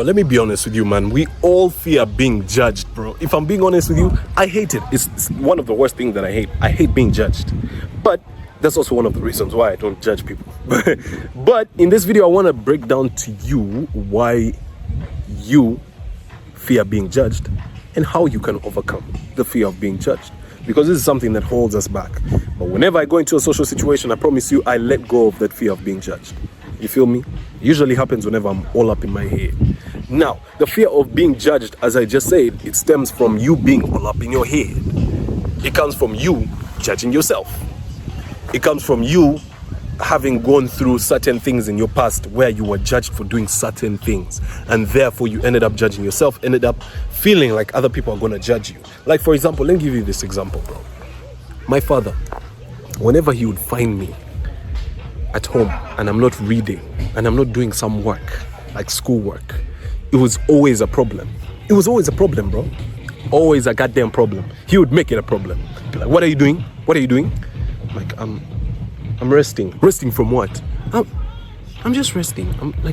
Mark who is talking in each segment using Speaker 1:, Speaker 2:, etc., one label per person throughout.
Speaker 1: Let me be honest with you, man. We all fear being judged, bro. If I'm being honest with you, I hate it. It's one of the worst things that I hate. I hate being judged. But that's also one of the reasons why I don't judge people. But in this video, I want to break down to you why you fear being judged and how you can overcome the fear of being judged. Because this is something that holds us back. But whenever I go into a social situation, I promise you, I let go of that fear of being judged. You feel me? It usually happens whenever I'm all up in my head. Now, the fear of being judged, as I just said, it stems from you being all up in your head. It comes from you judging yourself. It comes from you having gone through certain things in your past where you were judged for doing certain things. And therefore, you ended up judging yourself, ended up feeling like other people are going to judge you. Like, for example, let me give you this example, bro. My father, whenever he would find me at home and I'm not reading and I'm not doing some work, like schoolwork, it was always a problem. It was always a problem, bro. Always a goddamn problem. He would make it a problem. Be like, what are you doing? What are you doing? I'm like, I'm resting. Resting from what? I'm just resting.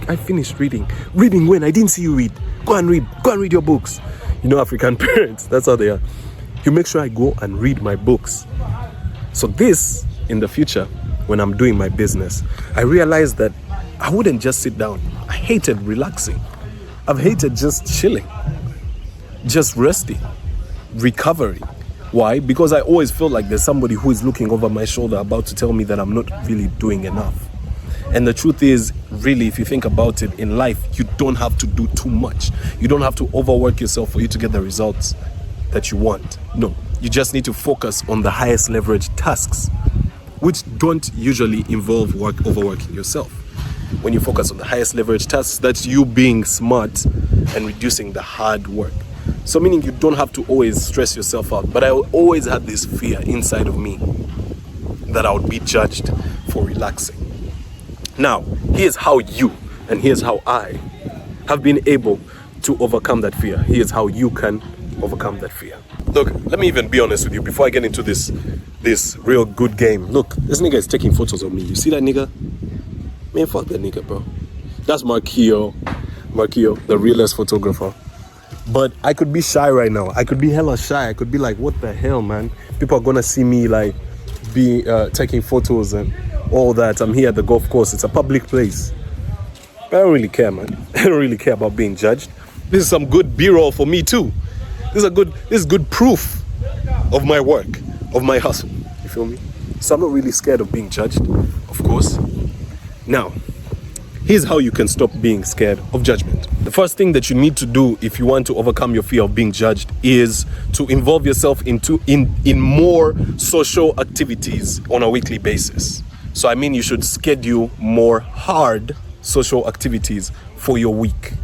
Speaker 1: I finished reading. Reading when? I didn't see you read. Go and read. Go and read your books. You know, African parents, that's how they are. You make sure I go and read my books. So this, in the future, when I'm doing my business, I realized that I wouldn't just sit down. I hated relaxing. I've hated just chilling, just resting, recovering. Why? Because I always feel like there's somebody who is looking over my shoulder about to tell me that I'm not really doing enough. And the truth is, really, if you think about it, in life, you don't have to do too much. You don't have to overwork yourself for you to get the results that you want. No, you just need to focus on the highest leverage tasks, which don't usually involve overworking yourself. When you focus on the highest leverage tasks, that's you being smart and reducing the hard work. So meaning you don't have to always stress yourself out. But I always had this fear inside of me that I would be judged for relaxing. Now, here's how you and here's how I have been able to overcome that fear. Here's how you can overcome that fear. Look, let me even be honest with you before I get into this real good game. Look, this nigga is taking photos of me. You see that nigga? Man, fuck that nigga, bro. That's Marquillo, the realest photographer. But I could be shy right now. I could be hella shy. I could be like, what the hell, man? People are gonna see me like taking photos and all that. I'm here at the golf course. It's a public place. But I don't really care, man. I don't really care about being judged. This is some good B-roll for me too. This is good proof of my work, of my hustle. You feel me? So I'm not really scared of being judged, of course. Now, here's how you can stop being scared of judgment. The first thing that you need to do if you want to overcome your fear of being judged is to involve yourself in more social activities on a weekly basis. So I mean, you should schedule more hard social activities for your week.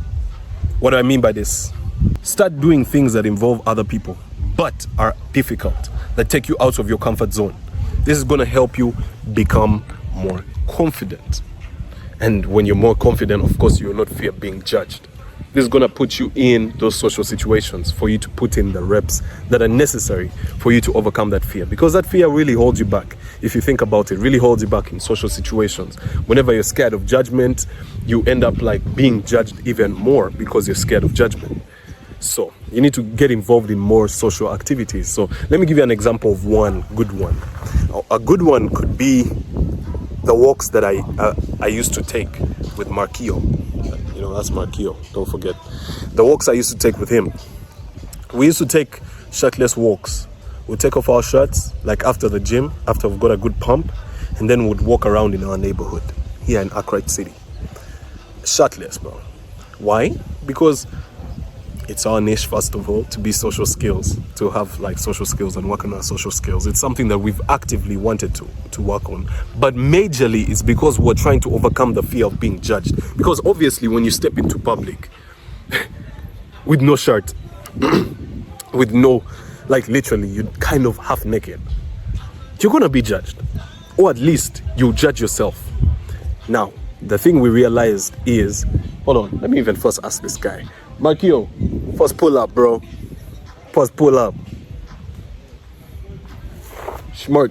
Speaker 1: What do I mean by this? Start doing things that involve other people, but are difficult, that take you out of your comfort zone. This is going to help you become more confident. And when you're more confident, of course, you will not fear being judged. This is going to put you in those social situations for you to put in the reps that are necessary for you to overcome that fear. Because that fear really holds you back. If you think about it, really holds you back in social situations. Whenever you're scared of judgment, you end up like being judged even more because you're scared of judgment. So you need to get involved in more social activities. So let me give you an example of one good one. A good one could be the walks that I used to take with Marquillo. You know, that's Marquillo, don't forget. The walks I used to take with him. We used to take shirtless walks. We'd take off our shirts, like after the gym, after we've got a good pump, and then we'd walk around in our neighborhood here in Arkwright City. Shirtless, bro. Why? Because it's our niche, first of all, to be social skills, to have like social skills and work on our social skills. It's something that we've actively wanted to work on. But majorly it's because we're trying to overcome the fear of being judged. Because obviously when you step into public with no shirt, with no, like literally, you're kind of half naked, you're gonna be judged. Or at least you'll judge yourself. Now, the thing we realized is, hold on, let me even first ask this guy. Marquillo, first pull up, bro. First pull up. Schmirk.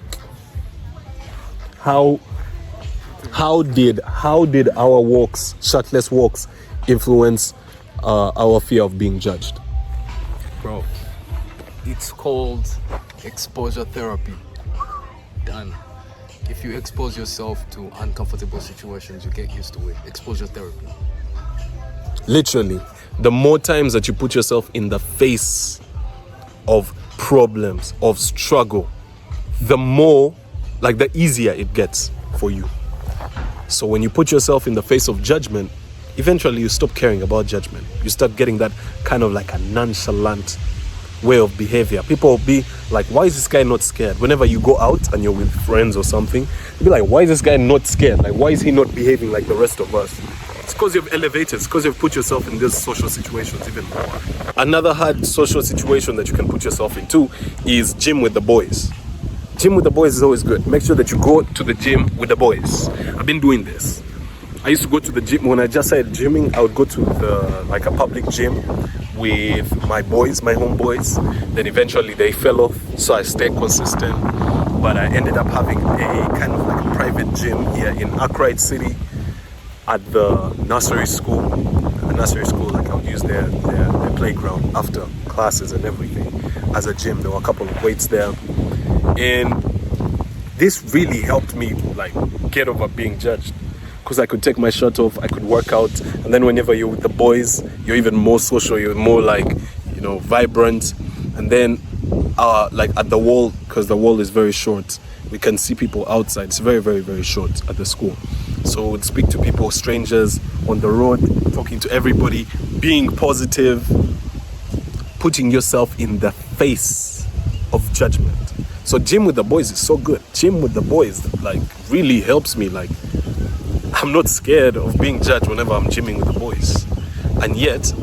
Speaker 1: How did our walks, shirtless walks, influence our fear of being judged?
Speaker 2: Bro, it's called exposure therapy. Done. If you expose yourself to uncomfortable situations, you get used to it. Exposure therapy.
Speaker 1: Literally, the more times that you put yourself in the face of problems, of struggle, the more, like, the easier it gets for you. So when you put yourself in the face of judgment, eventually you stop caring about judgment. You start getting that kind of like a nonchalant way of behavior. People will be like, why is this guy not scared? Whenever you go out and you're with friends or something, you'll be like, why is this guy not scared? Like, why is he not behaving like the rest of us? It's because you've elevated. It's because you've put yourself in these social situations even more. Another hard social situation that you can put yourself into is gym with the boys. Gym with the boys is always good. Make sure that you go to the gym with the boys. I've been doing this. I used to go to the gym. When I just started gymming, I would go to a public gym with my boys, my homeboys. Then eventually they fell off, so I stayed consistent. But I ended up having a kind of like a private gym here in Arkwright City at the nursery school. Like I would use their playground after classes and everything as a gym. There were a couple of weights there. And this really helped me like get over being judged, because I could take my shirt off, I could work out, and then whenever you're with the boys, you're even more social, you're more like, you know, vibrant. And then like at the wall, because the wall is very short, we can see people outside. It's very, very, very short at the school. So we'd speak to people, strangers on the road, talking to everybody, being positive, putting yourself in the face of judgment. So gym with the boys is so good. Gym with the boys like really helps me. Like, I'm not scared of being judged whenever I'm gymming with the boys. And yet,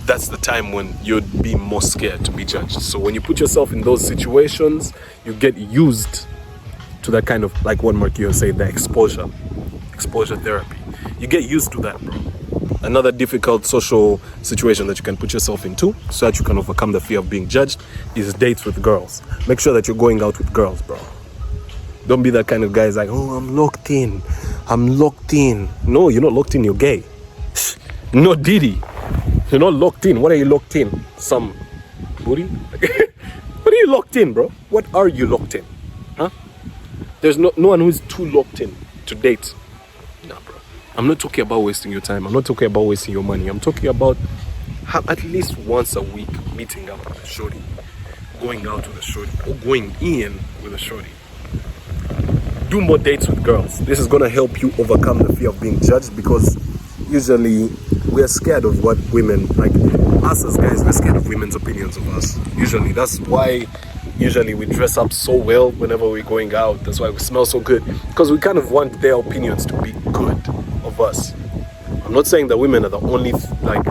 Speaker 1: that's the time when you'd be more scared to be judged. So when you put yourself in those situations, you get used to that kind of, like what Marquio said, the exposure therapy. You get used to that, bro. Another difficult social situation that you can put yourself into so that you can overcome the fear of being judged is dates with girls. Make sure that you're going out with girls, bro. Don't be that kind of guy who's like, oh, I'm locked in. No, you're not locked in, you're gay. No, Diddy. You're not locked in. What are you locked in? Some booty? What are you locked in, bro? What are you locked in? Huh? There's no one who's too locked in to date. Nah, bro. I'm not talking about wasting your time. I'm not talking about wasting your money. I'm talking about at least once a week meeting up with a shorty, going out with a shorty, or going in with a shorty. Do more dates with girls. This is gonna help you overcome the fear of being judged, because usually we're scared of what women, like us as guys, we're scared of women's opinions of us. Usually, that's why usually we dress up so well whenever we're going out. That's why we smell so good, because we kind of want their opinions to be good of us. I'm not saying that women are the only like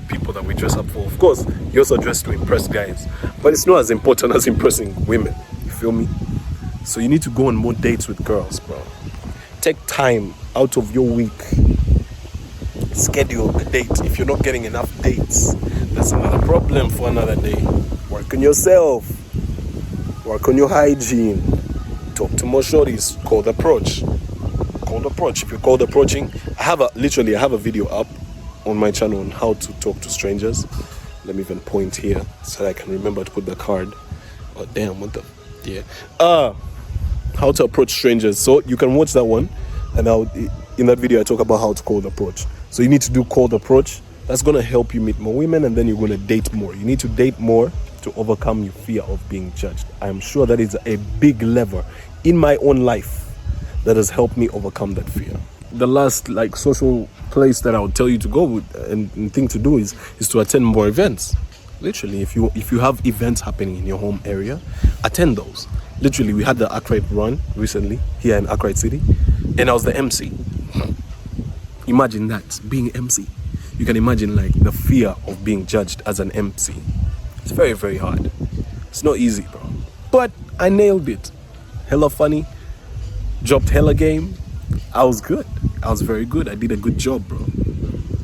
Speaker 1: people that we dress up for. Of course, you also dress to impress guys, but it's not as important as impressing women. You feel me? So you need to go on more dates with girls, bro. Take time out of your week. Schedule a date. If you're not getting enough dates, that's another problem for another day. Work on yourself. Work on your hygiene. Talk to more shorties. Cold approach. If you're cold approaching, I have a video up on my channel on how to talk to strangers. Let me even point here so that I can remember to put the card. Oh damn, what the, yeah. How to approach strangers. So you can watch that one, and in that video I talk about how to cold approach. So you need to do cold approach. That's gonna help you meet more women, and then you're gonna date more. You need to date more to overcome your fear of being judged. I am sure that is a big lever in my own life that has helped me overcome that fear. The last like social place that I would tell you to go with and thing to do is to attend more events. Literally, if you have events happening in your home area, attend those. Literally, we had the Arkwright run recently here in Arkwright City, and I was the MC. Imagine that, being MC. You can imagine like the fear of being judged as an MC. It's very, very hard. It's not easy, bro. But I nailed it. Hella funny. Dropped hella game. I was good. I was very good. I did a good job, bro.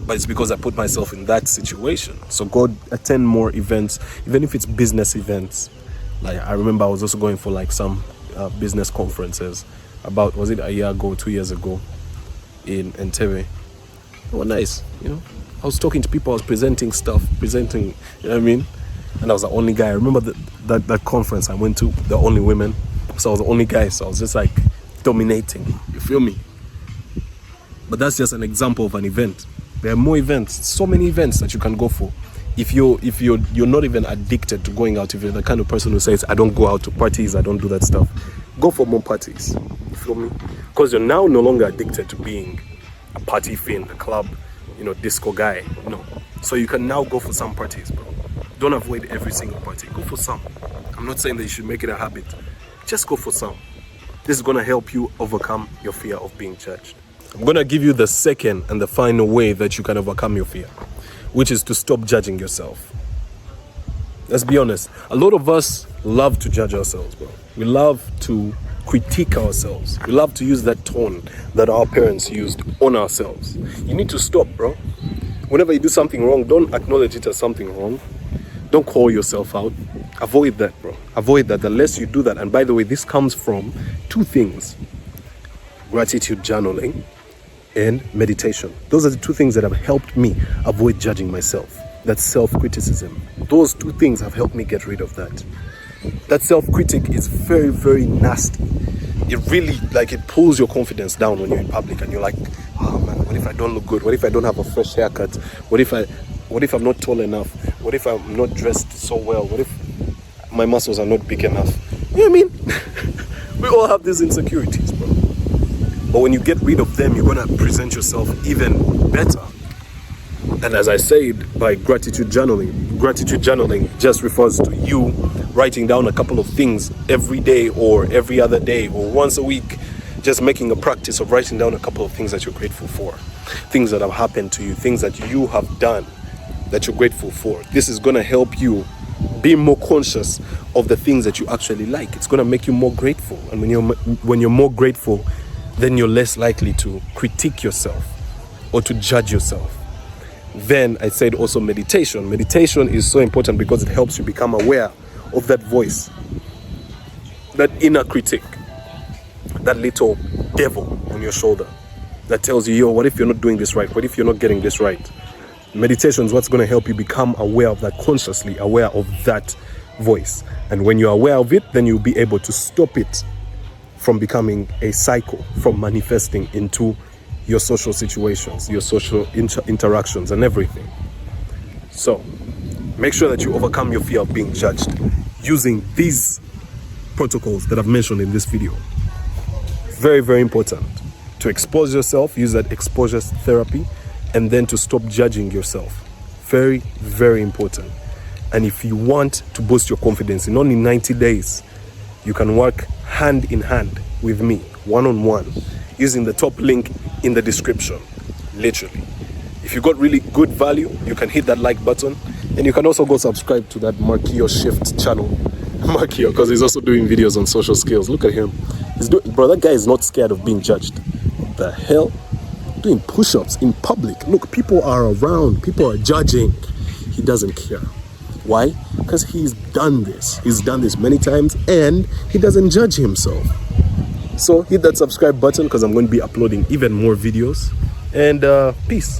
Speaker 1: But it's because I put myself in that situation. So go attend more events, even if it's business events. Like I remember I was also going for like some business conferences about, was it a year ago, 2 years ago in Entebbe. They were nice, you know. I was talking to people, I was presenting stuff, you know what I mean? And I was the only guy. I remember that conference I went to, the only women. So I was the only guy, so I was just like dominating, you feel me? But that's just an example of an event. There are more events, so many events that you can go for. If you're not even addicted to going out, if you're the kind of person who says, I don't go out to parties, I don't do that stuff, go for more parties, you feel me? Because you're now no longer addicted to being a party fiend, a club, you know, disco guy, no. So you can now go for some parties, bro. Don't avoid every single party, go for some. I'm not saying that you should make it a habit, just go for some. This is gonna help you overcome your fear of being judged. I'm gonna give you the second and the final way that you can overcome your fear, which is to stop judging yourself. Let's be honest, a lot of us love to judge ourselves, bro. We love to critique ourselves. We love to use that tone that our parents used on ourselves. You need to stop, bro. Whenever you do something wrong, don't acknowledge it as something wrong. Don't call yourself out. Avoid that, bro. Avoid that. The less you do that, and by the way, this comes from two things: gratitude journaling and meditation. Those are the two things that have helped me avoid judging myself. That's self-criticism. Those two things have helped me get rid of that. That self-critic is very, very nasty. It really, like, it pulls your confidence down when you're in public and you're like, oh man, what if I don't look good? What if I don't have a fresh haircut? What if I'm not tall enough? What if I'm not dressed so well? What if my muscles are not big enough? You know what I mean? We all have these insecurities, bro. But when you get rid of them, you're gonna present yourself even better. And as I said, by gratitude journaling just refers to you writing down a couple of things every day or every other day or once a week, just making a practice of writing down a couple of things that you're grateful for, things that have happened to you, things that you have done that you're grateful for. This is gonna help you be more conscious of the things that you actually like. It's gonna make you more grateful. And when you're more grateful, then you're less likely to critique yourself or to judge yourself. Then I said also meditation. Meditation is so important because it helps you become aware of that voice, that inner critic, that little devil on your shoulder that tells you, yo, what if you're not doing this right? What if you're not getting this right? Meditation is what's going to help you become aware of that, consciously aware of that voice. And when you're aware of it, then you'll be able to stop it from becoming a cycle, from manifesting into your social situations, your social interactions and everything. So make sure that you overcome your fear of being judged using these protocols that I've mentioned in this video. Very, very important. To expose yourself, use that exposure therapy, and then to stop judging yourself. Very, very important. And if you want to boost your confidence in only 90 days, you can work hand in hand with me, one-on-one, using the top link in the description, literally. If you got really good value, you can hit that like button, and you can also go subscribe to that Marquio Shift channel. Marquio, because he's also doing videos on social skills. Look at him. Bro, that guy is not scared of being judged. What the hell? Doing push-ups in public. Look, people are around, people are judging. He doesn't care. Why? Because he's done this. He's done this many times, and he doesn't judge himself. So hit that subscribe button because I'm going to be uploading even more videos. And peace.